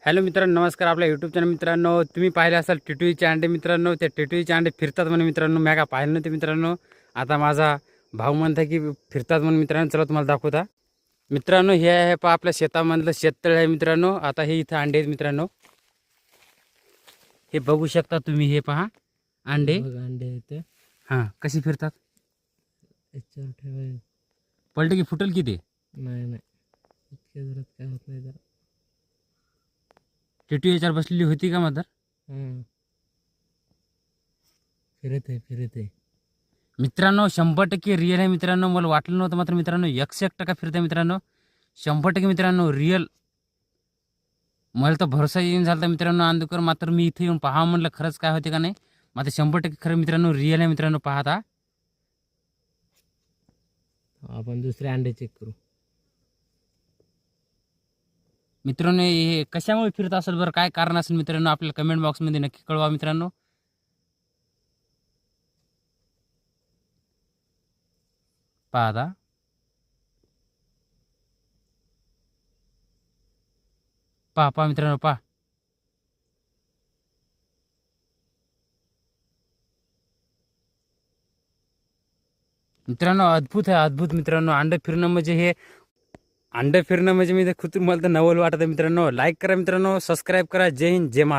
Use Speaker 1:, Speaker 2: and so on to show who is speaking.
Speaker 1: Hello मित्रांनो, नमस्कार. आपल्या यूट्यूब चॅनल मित्रांनो, तुम्ही पाहिले असाल टिटवीचे अंडे मित्रांनो. त्या टिटवीचे अंडे फिरतात म्हणून मित्रांनो, मी काय पाहिलं नव्हते मित्रांनो. आता माझा भाऊ म्हणता की फिरतात म्हणून मित्रांनो. चला तुम्हाला दाखवता मित्रांनो. हे आहे पहा आपल्या शेतामधलं शेततळ आहे मित्रांनो. आता हे इथं अंडे आहेत मित्रांनो. हे बघू शकता तुम्ही. हे पहा अंडे
Speaker 2: अंडे आहेत.
Speaker 1: हां, कशी फिरतात.
Speaker 2: याच्यावर ठेवायला
Speaker 1: पलट की फुटल की ते.
Speaker 2: नाही नाही, इतक्या जोरात काय होत नाही जरा.
Speaker 1: टिटवी याच्यावर बसलेली होती का मात्र.
Speaker 2: फिरत आहे.
Speaker 1: मित्रांनो 100% रिअल आहे मित्रांनो. मला वाटलं नव्हतं मात्र मित्रांनो 101% फिरत आहे मित्रांनो. 100% मित्रांनो रिअल. मला तर भरोसा येऊन झाला मित्रांनो अंधकर. मात्र मी इथे येऊन पहा म्हणलं खरंच काय होते का नाही. मात्र 100% खरं मित्रांनो रिअल आहे मित्रांनो. पाहता
Speaker 2: आपण दुसरे अंडे चेक करू.
Speaker 1: मित्रांनो हे कशामुळे फिरत असेल बरं, काय कारण असेल मित्रांनो, आपल्याला कमेंट बॉक्समध्ये नक्की कळवा मित्रांनो. पाहता पहा मित्रांनो पहा. मित्रांनो अद्भुत आहे, अद्भुत मित्रांनो. अंडं फिरणं म्हणजे हे अंडं फिरणं म्हणजे मी खुद मला तर नवल वाटत आहे मित्रांनो. लाईक करा मित्रांनो, सबस्क्राईब करा. जय हिंद, जय महाराष्ट्र.